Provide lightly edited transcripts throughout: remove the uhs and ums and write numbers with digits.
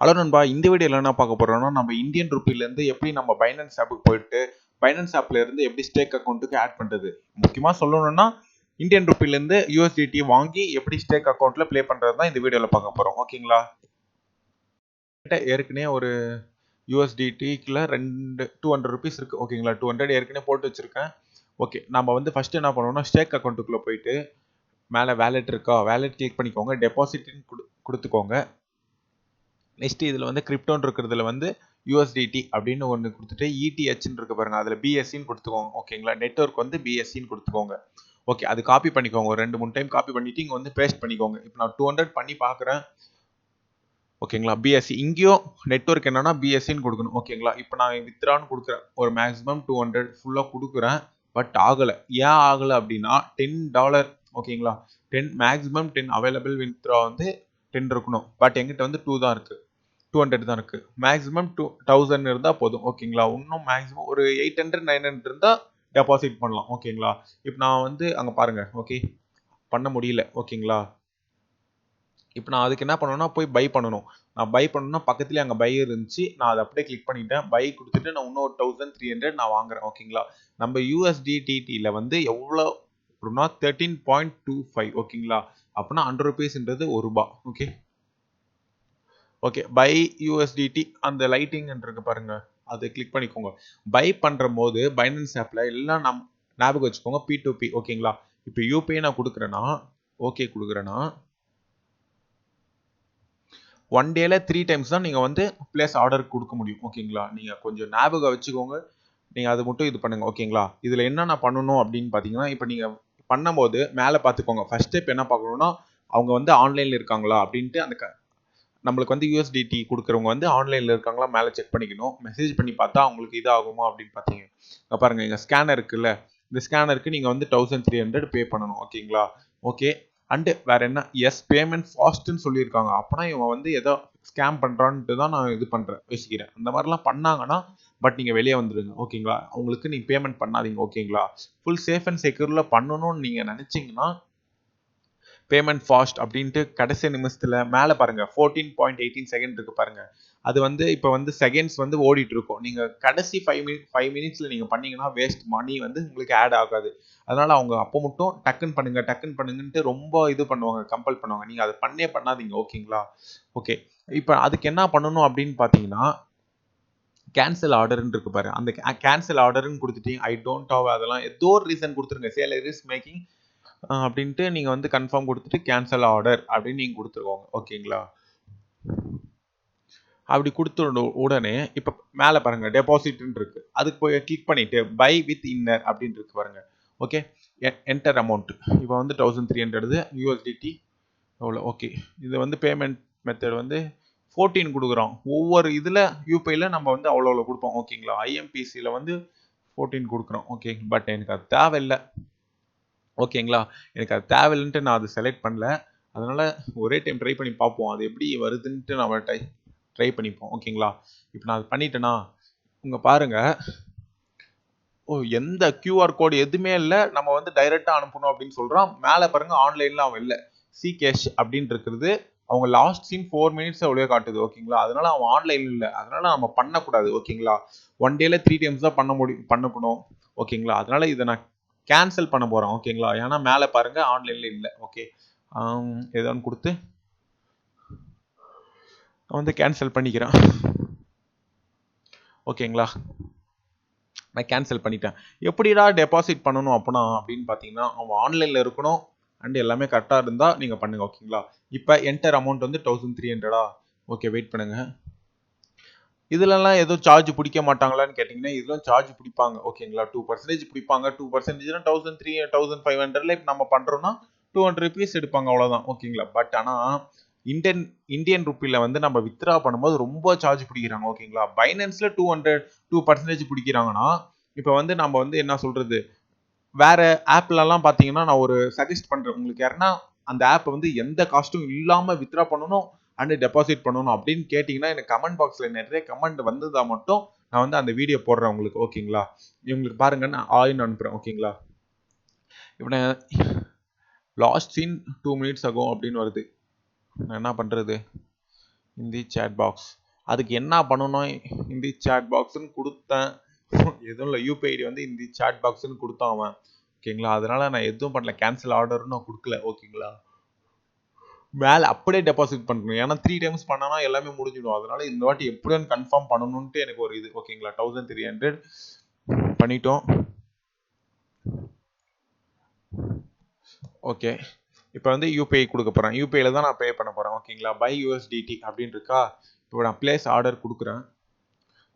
Hello நண்பா, இந்த வீடியோவில் என்ன பார்க்க போறோம்னா, நம்ம இந்தியன் ருப்பிலேருந்து எப்படி நம்ம பைனான்ஸ் ஆப்புக்கு போயிட்டு பைனான்ஸ் ஆப்ல இருந்து எப்படி ஸ்டேக் அக்கௌண்ட்டுக்கு ஆட் பண்றது. முக்கியமாக சொல்லணும்னா இந்தியன் ருப்பிலேருந்து யூஎஸ்டிடி வாங்கி எப்படி ஸ்டேக் அக்கௌண்ட்ல ப்ளே பண்றது தான் இந்த வீடியோவில் பார்க்க போறோம். ஓகேங்களா? ஏற்கனவே ஒரு யூஎஸ்டிடிக்குள்ள 200 ருபீஸ் இருக்கு. ஓகேங்களா? 200 ஏற்கனவே போட்டு வச்சிருக்கேன். ஓகே, நம்ம வந்து ஃபர்ஸ்ட் என்ன பண்ணுவோம்னா ஸ்டேக் அக்கௌண்ட்டுக்குள்ள போயிட்டு மேலே வேலெட் இருக்கா, வேலெட் கிளிக் பண்ணிக்கோங்க, டெபாசிட்னு கொடுத்துக்கோங்க. நெக்ஸ்ட் இதில் வந்து கிரிப்டோன் இருக்கிறதுல வந்து யூஎஸ்டிடி அப்படின்னு ஒன்று கொடுத்துட்டு இடிஹெச்னு இருக்கு பாருங்க, அதில் பிஎஸ்சின்னு கொடுத்துக்கோங்க. ஓகேங்களா? நெட்வொர்க் வந்து பிஎஸ்சின்னு கொடுத்துக்கோங்க. ஓகே, அது காப்பி பண்ணிக்கோங்க. ஒரு 2-3 டைம் காப்பி பண்ணிட்டு இங்கே வந்து பேஸ்ட் பண்ணிக்கோங்க. இப்போ நான் 200 பண்ணி பார்க்குறேன். ஓகேங்களா? பிஎஸ்சி இங்கேயும் நெட்வொர்க் என்னன்னா பிஎஸ்சின்னு கொடுக்கணும். ஓகேங்களா? இப்போ நான் வித்ரான்னு கொடுக்குறேன். ஒரு மேக்ஸிமம் 200 ஃபுல்லாக கொடுக்குறேன். பட் ஆகலை. ஏன் ஆகலை அப்படின்னா $10. ஓகேங்களா? 10 மேக்ஸிமம் 10 அவைலபிள் வித்ரா வந்து 10 இருக்கணும். பட் எங்கிட்ட வந்து 2 தான் இருக்குது, 200 தான் இருக்குது. மேக்ஸிமம் 2000 இருந்தால் போதும். ஓகேங்களா? இன்னும் மேக்ஸிமம் ஒரு 800-900 இருந்தால் டெபாசிட் பண்ணலாம். ஓகேங்களா? இப்போ நான் வந்து அங்கே பாருங்கள். ஓகே, பண்ண முடியல. ஓகேங்களா? இப்போ நான் அதுக்கு என்ன பண்ணணும்னா போய் பை பண்ணணும். நான் பை பண்ணணும்னா பக்கத்துலேயே அங்கே பை இருந்துச்சு. நான் அதை அப்படியே கிளிக் பண்ணிட்டேன். பை கொடுத்துட்டு நான் இன்னும் 1300 நான் வாங்குறேன். ஓகேங்களா? நம்ம யூஎஸ்டிடியில் வந்து எவ்வளோ அப்படின்னா 13.25. ஓகேங்களா? அப்படின்னா 100 ருபீஸ்ன்றது ₹1. ஓகே ஓகே, பை யூஎஸ்டிடி அந்த லைட்டிங் இருக்கு பாருங்க, அதை கிளிக் பண்ணிக்கோங்க. பை பண்ணுற போது பைனான்ஸ் ஆப்பில் எல்லாம் ஞாபகம் வச்சுக்கோங்க, P2P. ஓகேங்களா? இப்போ யூபிஐ நான் கொடுக்குறேன்னா, ஓகே கொடுக்குறேன்னா 1 டேல 3 டைம்ஸ் தான் நீங்கள் வந்து பிளேஸ் ஆர்டர் கொடுக்க முடியும். ஓகேங்களா? நீங்கள் கொஞ்சம் ஞாபகம் வச்சுக்கோங்க. நீங்கள் அது மட்டும் இது பண்ணுங்கள். ஓகேங்களா? இதில் என்னென்ன பண்ணணும் அப்படின்னு பார்த்தீங்கன்னா, இப்போ நீங்கள் பண்ணும்போது மேலே பார்த்துக்கோங்க. ஃபர்ஸ்ட் ஸ்டெப் என்ன பார்க்கணுன்னா, அவங்க வந்து ஆன்லைனில் இருக்காங்களா அப்படின்ட்டு அந்த நம்மளுக்கு வந்து யூஎஸ்டிடி கொடுக்குறவங்க வந்து ஆன்லைனில் இருக்காங்களா மேலே செக் பண்ணிக்கணும். மெசேஜ் பண்ணி பார்த்தா அவங்களுக்கு இதாகுமா அப்படின்னு பார்த்தீங்க. பாருங்கள், இங்கே ஸ்கேனர் இருக்குல்ல, இந்த ஸ்கேனருக்கு நீங்கள் வந்து 1300 பே பண்ணணும். ஓகேங்களா? ஓகே, அண்டு வேற என்ன, எஸ் பேமெண்ட் ஃபாஸ்ட்னு சொல்லியிருக்காங்க. அப்போனா இவன் வந்து ஏதோ ஸ்கேம் பண்ணுறான்ட்டு தான் நான் இது பண்ணுறேன் யோசிக்கிறேன். அந்த மாதிரிலாம் பண்ணாங்கன்னா பட் நீங்கள் வெளியே வந்துடுங்க. ஓகேங்களா? அவங்களுக்கு நீங்கள் பேமெண்ட் பண்ணாதீங்க. ஓகேங்களா? ஃபுல் சேஃப் அண்ட் செக்யூரில் பண்ணணும்னு நீங்கள் நினச்சிங்கன்னா பேமெண்ட் ஃபாஸ்ட் அப்படின்ட்டு கடைசி நிமிஷத்தில் மேலே பாருங்கள் 14.18 செகண்ட் இருக்குது பாருங்கள். அது வந்து இப்போ வந்து செகண்ட்ஸ் வந்து ஓடிட்டு இருக்கும். நீங்கள் கடைசி 5 மினிட்ஸில் நீங்கள் பண்ணீங்கன்னா வேஸ்ட் மணி வந்து உங்களுக்கு ஆட் ஆகாது. அதனால் அவங்க அப்போ மட்டும் டக்குன்னு பண்ணுங்கன்ட்டு ரொம்ப இது பண்ணுவாங்க, கம்பல் பண்ணுவாங்க. நீங்கள் அதை பண்ணாதீங்க. ஓகேங்களா? ஓகே, இப்போ அதுக்கு என்ன பண்ணணும் அப்படின்னு பார்த்தீங்கன்னா, கேன்சல் ஆர்டர்ன்னு இருக்கு பாரு, அந்த கேன்சல் ஆர்டர்ன்னு கொடுத்துட்டீங்க. ஐ டோன்ட் ஹவ் அதெல்லாம் ஏதோ ஒரு ரீசன் கொடுத்துருங்க. சேலர் இஸ் மேக்கிங் அப்படின்ட்டு நீங்கள் வந்து கன்ஃபார்ம் கொடுத்துட்டு கேன்சல் ஆர்டர் அப்படின்னு நீங்கள் கொடுத்துருக்கோங்க. ஓகேங்களா? அப்படி கொடுத்த உடனே இப்போ மேலே பாருங்க டெபாசிட்னு இருக்கு, அதுக்கு போய் கிளிக் பண்ணிட்டு பை வித் இன்னர் அப்படின்னு இருக்கு பாருங்க. ஓகே, என்டர் அமௌண்ட் இப்போ வந்து 1300 யூஎஸ்டிடி எவ்வளோ. ஓகே, இது வந்து பேமெண்ட் மெத்தட் வந்து 14 கொடுக்குறோம். ஒவ்வொரு இதில் யூபிஐயில் நம்ம வந்து அவ்வளோ கொடுப்போம். ஓகேங்களா? ஐஎம்பிசியில் வந்து 14 கொடுக்குறோம். ஓகே, பட் எனக்கு அது தேவையில்லை. ஓகேங்களா? எனக்கு அது தேவையில்லைன்ட்டு நான் அதை செலக்ட் பண்ணல. அதனால் ஒரே டைம் ட்ரை பண்ணி பார்ப்போம், அது எப்படி வருதுன்ட்டு நம்ம ட்ரை பண்ணிப்போம். ஓகேங்களா? இப்போ நான் அது பண்ணிட்டேன்னா உங்க பாருங்க, எந்த கியூஆர் கோடு எதுவுமே இல்லை, நம்ம வந்து டைரெக்டாக அனுப்பணும் அப்படின்னு சொல்கிறான். மேலே பாருங்க ஆன்லைனில் அவன் இல்லை, சி கேஷ் அப்படின்னு இருக்கிறது. அவங்க லாஸ்ட் சீன் 4 மினிட்ஸ் எவ்வளோ காட்டுது. ஓகேங்களா? அதனால அவன் ஆன்லைன் இல்லை, அதனால நம்ம பண்ணக்கூடாது. ஓகேங்களா? 1 டேல 3 டைம்ஸ் தான் பண்ணணும். ஓகேங்களா? அதனால இதை நான் கேன்சல் பண்ண போகிறேன். ஓகேங்களா? ஏன்னா மேலே பாருங்க ஆன்லைனில் இல்லை. ஓகே, ஏதோன்னு கொடுத்து வந்து கேன்சல் பண்ணிக்கிறேன். ஓகேங்களா? நான் கேன்சல் பண்ணிட்டேன். எப்படிடா டெபாசிட் பண்ணணும் அப்படின்னு பார்த்தீங்கன்னா, அவன் ஆன்லைனில் இருக்கணும் அண்ட் எல்லாமே கரெக்டாக இருந்தால் நீங்கள் பண்ணுங்கள். ஓகேங்களா? இப்போ என்டர் அமௌண்ட் வந்து 1300. ஓகே, வெயிட் பண்ணுங்க. இதுலலாம் ஏதோ சார்ஜ் பிடிக்க மாட்டாங்களான்னு கேட்டிங்கன்னா, இதெல்லாம் சார்ஜ் பிடிப்பாங்க. ஓகேங்களா? 2% பிடிப்பாங்க. 2%னா 1300-1500 இப்போ நம்ம பண்ணுறோன்னா 200 ருபீஸ் எடுப்பாங்க, அவ்வளோதான். ஓகேங்களா? பட் ஆனால் இந்தியன் ருப்பியில் வந்து நம்ம வித்ரா பண்ணும்போது ரொம்ப சார்ஜ் பிடிக்கிறாங்க. ஓகேங்களா? பைனான்ஸில் 2% பிடிக்கிறாங்கன்னா, இப்போ வந்து நம்ம வந்து என்ன சொல்கிறது, வேற ஆப்லலாம் பார்த்தீங்கன்னா நான் ஒரு சஜஸ்ட் பண்ணுறேன் உங்களுக்கு. யாருன்னா அந்த ஆப் வந்து எந்த காஸ்ட்டும் இல்லாமல் வித்ரா பண்ணணும் அண்ட் டெபாசிட் பண்ணணும் அப்படின்னு கேட்டிங்கன்னா, எனக்கு கமெண்ட் பாக்ஸில் நிறைய கமெண்ட் வந்ததா மட்டும் நான் வந்து அந்த வீடியோ போடுறேன் உங்களுக்கு. ஓகேங்களா? இவங்களுக்கு பாருங்க, நான் ஆயின்னு அனுப்புகிறேன். ஓகேங்களா? இப்போ நான் லாஸ்ட் சீன் 2 மினிட்ஸ் ஆகும் அப்படின்னு வருது. நான் என்ன பண்ணுறது? in the chat box. அதுக்கு என்ன பண்ணணும், in the chat boxன்னு கொடுத்தேன். எதுவும் இல்லை, யூபிஐ ஐடி வந்து in the chat boxன்னு கொடுத்தான் அவன். ஓகேங்களா, அதனால நான் எதுவும் பண்ணல, கேன்சல் ஆர்டர்னு நான் கொடுக்கல. ஓகேங்களா, மேலே அப்படியே டெபாசிட் பண்ணணும். ஏன்னா 3 டைம்ஸ் பண்ணனா எல்லாமே முடிஞ்சிடும். அதனால இந்த வாட்டி எப்படின்னு கன்ஃபார்ம் பண்ணணும்ட்டு எனக்கு ஒரு இது. ஓகேங்களா, 1300 பண்ணிட்டோம். ஓகே, இப்போ வந்து யூபிஐ கொடுக்க போகிறேன். யூபிஐயில் தான் நான் பே பண்ண போகிறேன். ஓகேங்களா, பை யூஎஸ்டிடி அப்படின்னு இருக்கா. இப்போ நான் பிளேஸ் ஆர்டர் கொடுக்குறேன்.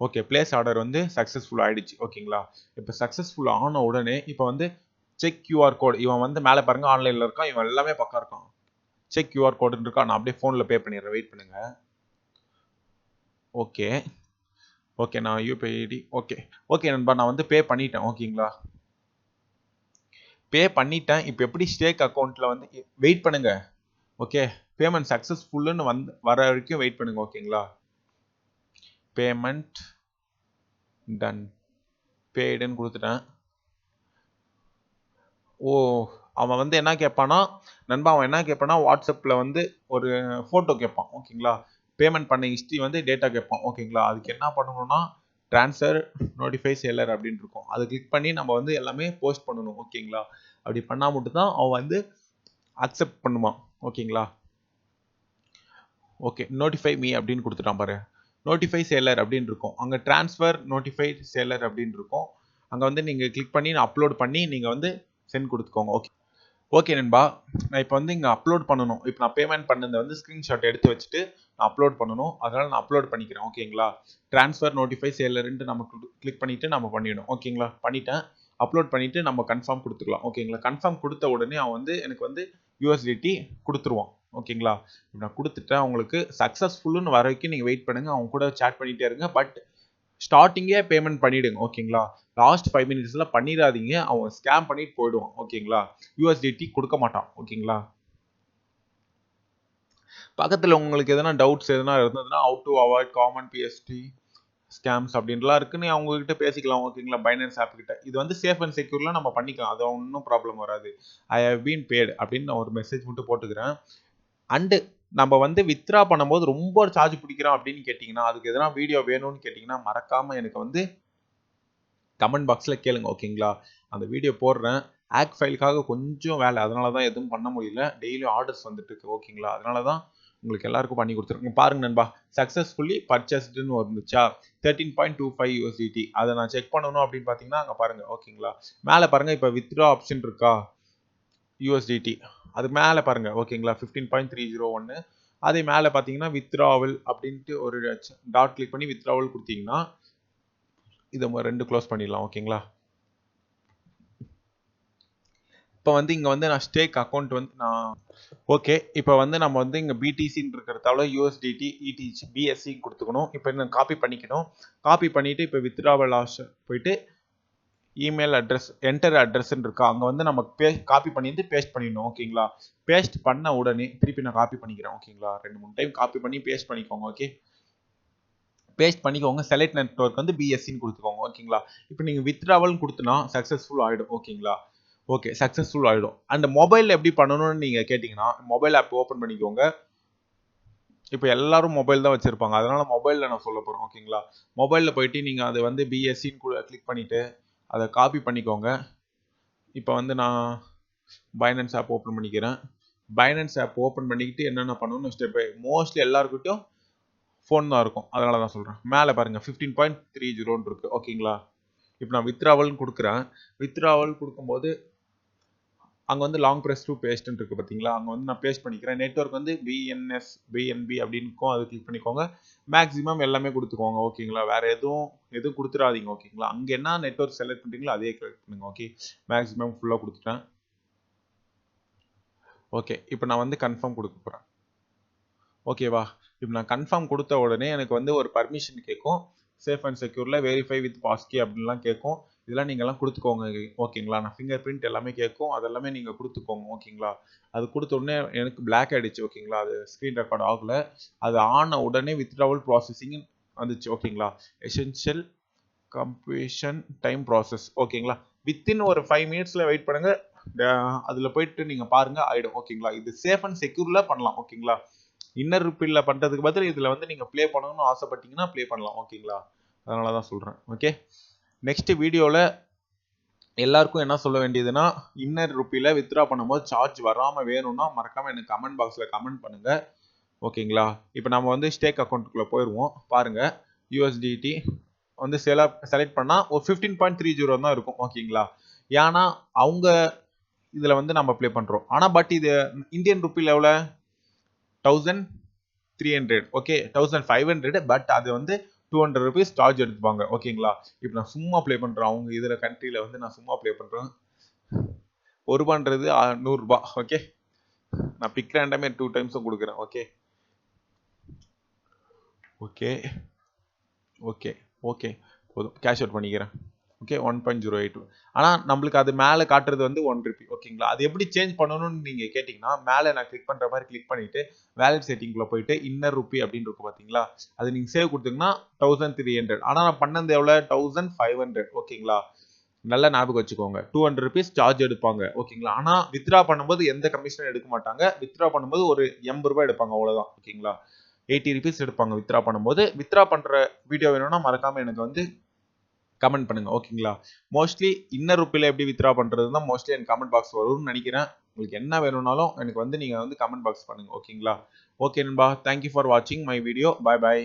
ஓகே, பிளேஸ் ஆர்டர் வந்து சக்ஸஸ்ஃபுல் ஆகிடுச்சு. ஓகேங்களா, இப்போ சக்ஸஸ்ஃபுல் ஆன உடனே இப்போ வந்து செக் கியூஆர் கோட், இவன் வந்து மேலே பாருங்கள் ஆன்லைனில் இருக்கான், இவன் எல்லாமே பக்கம் இருக்கான். செக் கியூஆர் கோடுன்னு இருக்கா, நான் அப்படியே ஃபோனில் பே பண்ணிடுறேன். வெயிட் பண்ணுங்க. ஓகே ஓகே, நான் யூபிஐ ஐடி ஓகே நண்பா, நான் வந்து பே பண்ணிட்டேன். ஓகேங்களா, பே பண்ணிட்டேன். இப்போ எப்படி ஸ்டேக் அக்கௌண்ட்டில் வந்து வெயிட் பண்ணுங்க. ஓகே, பேமெண்ட் சக்ஸஸ்ஃபுல்லுன்னு வர வரைக்கும் வெயிட் பண்ணுங்க. ஓகேங்களா, பேமெண்ட் டன், பேடுன்னு கொடுத்துட்டேன். ஓ, அவன் வந்து என்ன கேட்பானா நண்பா, அவன் என்ன கேட்பானா வாட்ஸ்அப்பில் வந்து ஒரு ஃபோட்டோ கேட்பான். ஓகேங்களா, பேமெண்ட் பண்ண ஹிஸ்ட்ரி வந்து டேட்டா கேட்பான். ஓகேங்களா, அதுக்கு என்ன பண்ணணும்னா ட்ரான்ஸ்ஃபர் நோட்டிஃபை செல்லர் அப்படின்னு இருக்கும், அதை கிளிக் பண்ணி நம்ம வந்து எல்லாமே போஸ்ட் பண்ணணும். ஓகேங்களா, அப்படி பண்ணால் மட்டும்தான் அவன் வந்து அக்செப்ட் பண்ணுவான். ஓகேங்களா, ஓகே, நோட்டிஃபை மீ அப்படின்னு கொடுத்துட்டான் பாரு. நோட்டிஃபை செல்லர் அப்படின்னு இருக்கும், அங்கே ட்ரான்ஸ்ஃபர் நோட்டிஃபை செல்லர் அப்படின்னு இருக்கும். அங்கே வந்து நீங்கள் கிளிக் பண்ணி அப்லோட் பண்ணி நீங்கள் வந்து சென்ட் கொடுத்துக்கோங்க. ஓகே நண்பா, நான் இப்போ வந்து இங்கே அப்லோட் பண்ணணும். இப்போ நான் பேமெண்ட் பண்ணதை வந்து ஸ்க்ரீன்ஷாட் எடுத்து வச்சுட்டு நான் அப்லோட் பண்ணணும். அதனால் நான் அப்லோட் பண்ணிக்கிறேன். ஓகேங்களா, ட்ரான்ஸ்ஃபர் நோட்டிஃபை சேலருன்ட்டு நம்ம கிளிக் பண்ணிவிட்டு நம்ம பண்ணிடணும். ஓகேங்களா, பண்ணிட்டேன். அப்லோட் பண்ணிவிட்டு நம்ம கன்ஃபார்ம் கொடுத்துக்கலாம். ஓகேங்களா, கன்ஃபார்ம் கொடுத்த உடனே அவன் வந்து எனக்கு வந்து யூஎஸ்டிடி கொடுத்துருவான். ஓகேங்களா, இப்போ நான் கொடுத்துட்டேன். உங்களுக்கு சக்ஸஸ்ஃபுல்லுன்னு வர வரைக்கும் நீங்கள் வெயிட் பண்ணுங்கள், அவங்க கூட சேட் பண்ணிகிட்டே இருங்க. பட் ஸ்டார்டிங்கே பேமெண்ட் பண்ணிவிடுங்க. ஓகேங்களா, லாஸ்ட் 5 மினிட்ஸில் பண்ணிடாதீங்க, அவன் ஸ்கேம் பண்ணிட்டு போயிடுவான். ஓகேங்களா, யூஎஸ்டிடி கொடுக்க மாட்டான். ஓகேங்களா, பக்கத்தில் உங்களுக்கு எதனா டவுட்ஸ் எதனா இருந்ததுன்னா how to avoid common PST scams அப்படின்லாம் இருக்குன்னு அவங்ககிட்ட பேசிக்கலாம். ஓகேங்களா, பைனான்ஸ் ஆப் கிட்ட இது வந்து சேஃப் அண்ட் செக்யூர்லாம் நம்ம பண்ணிக்கலாம், அது ஒன்றும் ப்ராப்ளம் வராது. ஐ ஹவ் பீன் பேட் அப்படின்னு நான் ஒரு மெசேஜ் மட்டும் போட்டுக்கிறேன். அண்டு நம்ம வந்து வித்ரா பண்ணும்போது ரொம்ப சார்ஜ் பிடிக்கிறோம் அப்படின்னு கேட்டிங்கன்னா, அதுக்கு எதனா வீடியோ வேணும்னு கேட்டிங்கன்னா மறக்காமல் எனக்கு வந்து கமெண்ட் பாக்ஸில் கேளுங்க. ஓகேங்களா, அந்த வீடியோ போடுறேன். ஆக் ஃபைலுக்காக கொஞ்சம் வேலை, அதனால தான் எதுவும் பண்ண முடியல. டெய்லியும் ஆர்டர்ஸ் வந்துட்டு இருக்கு. ஓகேங்களா, அதனால தான் உங்களுக்கு எல்லாருக்கும் பண்ணி கொடுத்துருக்கேன். பாருங்க நண்பா, சக்ஸஸ்ஃபுல்லி பர்ச்சேஸ்டுன்னு வந்துச்சா 13.25 USDT. அதை நான் செக் பண்ணணும் அப்படின்னு பார்த்தீங்கன்னா அங்கே பாருங்க. ஓகேங்களா, மேலே பாருங்க, இப்போ வித்ரா ஆப்ஷன் இருக்கா USDT, அது மேலே பாருங்க. ஓகேங்களா, 15.301. அதே மேலே பார்த்தீங்கன்னா வித்ராவல் அப்படின்ட்டு ஒரு டாட் கிளிக் பண்ணி வித்ராவல் கொடுத்தீங்கன்னா இதை 2 க்ளோஸ் பண்ணிடலாம். ஓகேங்களா, இப்போ வந்து இங்கே வந்து நான் ஸ்டேக் அக்கௌண்ட் வந்து நான் ஓகே, இப்போ வந்து நம்ம வந்து இங்கே பிடிசின்னு இருக்கிறதால யூஎஸ்டிடி இடிசி பிஎஸ்சி கொடுத்துக்கணும். இப்போ நான் காப்பி பண்ணிக்கணும். காப்பி பண்ணிவிட்டு இப்போ வித்ராவல் ஆப்ஷன் போயிட்டு இமெயில் அட்ரஸ் என்டர் அட்ரஸ்ன்னு இருக்கா, அங்கே வந்து நம்ம காப்பி பண்ணிட்டு பேஸ்ட் பண்ணிடணும். ஓகேங்களா, பேஸ்ட் பண்ண உடனே திருப்பி நான் காப்பி பண்ணிக்கிறேன். ஓகேங்களா, 2-3 டைம் காப்பி பண்ணி பேஸ்ட் பண்ணிக்கோங்க. ஓகே, பேஸ்ட் பண்ணிக்கோங்க. செலக்ட் நெட்வொர்க் வந்து பிஎஸ்சின்னு கொடுத்துக்கோங்க. ஓகேங்களா, இப்போ நீங்கள் வித்ராவல்னு கொடுத்தனா சக்ஸஸ்ஃபுல் ஆகிடும். ஓகேங்களா, ஓகே, சக்ஸஸ்ஃபுல் ஆகிடும். அண்ட் மொபைலில் எப்படி பண்ணணும்னு நீங்கள் கேட்டிங்கன்னா மொபைல் ஆப் ஓப்பன் பண்ணிக்கோங்க. இப்போ எல்லாரும் மொபைல் தான் வச்சுருப்பாங்க, அதனால் மொபைலில் நான் சொல்ல போகிறேன். ஓகேங்களா, மொபைலில் போயிட்டு நீங்கள் அதை வந்து பிஎஸ்சின்னு கூட கிளிக் பண்ணிவிட்டு அதை காப்பி பண்ணிக்கோங்க. இப்போ வந்து நான் பைனான்ஸ் ஆப் ஓப்பன் பண்ணிக்கிறேன். பைனான்ஸ் ஆப் ஓப்பன் பண்ணிக்கிட்டு என்னென்ன பண்ணணும்னு ஸ்டெப் மோஸ்ட்லி எல்லாருக்கிட்டையும் ஃபோன் தான் இருக்கும், அதனால தான் சொல்கிறேன். மேலே பாருங்கள் 15.30 இருக்குது. ஓகேங்களா, இப்போ நான் வித்ராவல்னு கொடுக்குறேன். வித்ராவல் கொடுக்கும்போது அங்கே வந்து லாங் ப்ரெஸ் டு பேஸ்ட்ன்னு இருக்குது பார்த்தீங்களா, அங்கே வந்து நான் பேஸ்ட் பண்ணிக்கிறேன். நெட்வொர்க் வந்து பிஎன்பி அப்படின்னுக்கும் அது கிளிக் பண்ணிக்கோங்க. மேக்ஸிமம் எல்லாமே கொடுத்துக்கோங்க. ஓகேங்களா, வேறு எதுவும் கொடுத்துடாதீங்க. ஓகேங்களா, அங்கே என்ன நெட்வொர்க் செலக்ட் பண்ணுறீங்களோ அதே கிளிக் பண்ணுங்க. ஓகே, மேக்ஸிமம் ஃபுல்லாக கொடுத்துட்டேன். ஓகே, இப்போ நான் வந்து கன்ஃபார்ம் கொடுக்க போகிறேன். ஓகேவா, இப்போ நான் கன்ஃபார்ம் கொடுத்த உடனே எனக்கு வந்து ஒரு பர்மிஷன் கேட்கும். Safe and securely verify with passkey அப்படின்லாம் கேட்கும். இதெல்லாம் நீங்கள்லாம் கொடுத்துக்கோங்க. ஓகேங்களா, நான் ஃபிங்கர் பிரிண்ட் எல்லாமே கேட்கும், அதெல்லாமே நீங்கள் கொடுத்துக்கோங்க. ஓகேங்களா, அது கொடுத்த உடனே எனக்கு பிளாக் ஆகிடுச்சு. ஓகேங்களா, அது ஸ்க்ரீன் ரெக்கார்ட் ஆகலை. அது ஆன உடனே வித்ட்ராவல் ப்ராசஸிங் வந்துச்சு. ஓகேங்களா, எசென்ஷியல் கம்ப்ளீஷன் டைம் ப்ராசஸ். ஓகேங்களா, வித்தின் ஒரு 5 மினிட்ஸில் வெயிட் பண்ணுங்கள், அதில் போயிட்டு நீங்கள் பாருங்கள் ஆகிடும். ஓகேங்களா, இது சேஃப் அண்ட் செக்யூரில் பண்ணலாம். ஓகேங்களா, இன்னர் ருப்பியில் பண்ணுறதுக்கு பதில் இதில் வந்து நீங்கள் ப்ளே பண்ணணும்னு ஆசைப்பட்டீங்கன்னா ப்ளே பண்ணலாம். ஓகேங்களா? அதனால தான் சொல்கிறேன். ஓகே, நெக்ஸ்ட் வீடியோவில் எல்லாருக்கும் என்ன சொல்ல வேண்டியதுன்னா, இன்னர் ருப்பியில் வித்ட்ரா பண்ணும்போது சார்ஜ் வராமல் வேணும்னா மறக்காமல் எனக்கு கமெண்ட் பாக்ஸில் கமெண்ட் பண்ணுங்கள். ஓகேங்களா? இப்போ நம்ம வந்து ஸ்டேக் அக்கௌண்ட்டுக்குள்ளே போயிடுவோம். பாருங்கள், யூஎஸ்டிடி வந்து செலக்ட் பண்ணால் ஒரு 15.30 தான் இருக்கும். ஓகேங்களா? ஏன்னா அவங்க இதில் வந்து நம்ம ப்ளே பண்ணுறோம். ஆனால் பட் இது இந்தியன் ருப்பியில் எவ்வளோ? 1300. ஓகே, 1500. பட் அது வந்து 200 rupees சார்ஜ் எடுத்துப்பாங்க. ஓகேங்களா? இப்போ நான் சும்மா ப்ளே பண்ணுறேன். அவங்க இதில் கண்ட்ரியில் வந்து நான் சும்மா ப்ளே பண்ணுறேன். ₹1 100. ஓகே, நான் பிக் ரேண்டமே 2 டைம்ஸும் கொடுக்குறேன். ஓகே ஓகே ஓகே ஓகே போதும், கேஷ் அவுட் பண்ணிக்கிறேன். ஓகே, 1.08. ஆனால் நம்மளுக்கு அது மேலே காட்டுறது வந்து 1 rupee. ஓகேங்களா? அது எப்படி சேஞ்ச் பண்ணணும்னு நீங்கள் கேட்டிங்கன்னா, மேலே நான் கிளிக் பண்ணுற மாதிரி கிளிக் பண்ணிவிட்டு வேலட் செட்டிங்குள்ளே போயிட்டு இன்னர் ருப்பி அப்படின்னு இருக்கும் பார்த்தீங்களா, அது நீங்கள் சேவ் கொடுத்தீங்கன்னா 1300. ஆனால் நான் பண்ணது எவ்வளோ? 1500. ஓகேங்களா? நல்ல ஞாபகம் வச்சுக்கோங்க. 200 rupees சார்ஜ் எடுப்பாங்க. ஓகேங்களா? ஆனால் வித்ட்ரா பண்ணும்போது எந்த கமிஷனும் எடுக்க மாட்டாங்க. வித்ட்ரா பண்ணும்போது ஒரு ₹80 எடுப்பாங்க, அவ்வளோதான். ஓகேங்களா? 80 rupees எடுப்பாங்க வித்ட்ரா பண்ணும்போது. வித்ட்ரா பண்ணுற வீடியோ வேணும்னா மறக்காமல் எனக்கு வந்து கமெண்ட் பண்ணுங்க. ஓகேங்களா? மோஸ்ட்லி இன்னர் ருப்பியில் எப்படி வித்ட்ரா பண்ணுறது தான் மோஸ்ட்லி எனக்கு கமெண்ட் பாக்ஸ் வரும்னு நினைக்கிறேன். உங்களுக்கு என்ன வேணும்னாலும் எனக்கு வந்து நீங்கள் வந்து கமெண்ட் பாக்ஸ் பண்ணுங்க. ஓகேங்களா? ஓகே நண்பா, தேங்க்யூ ஃபார் வாட்சிங் மை வீடியோ. Bye bye.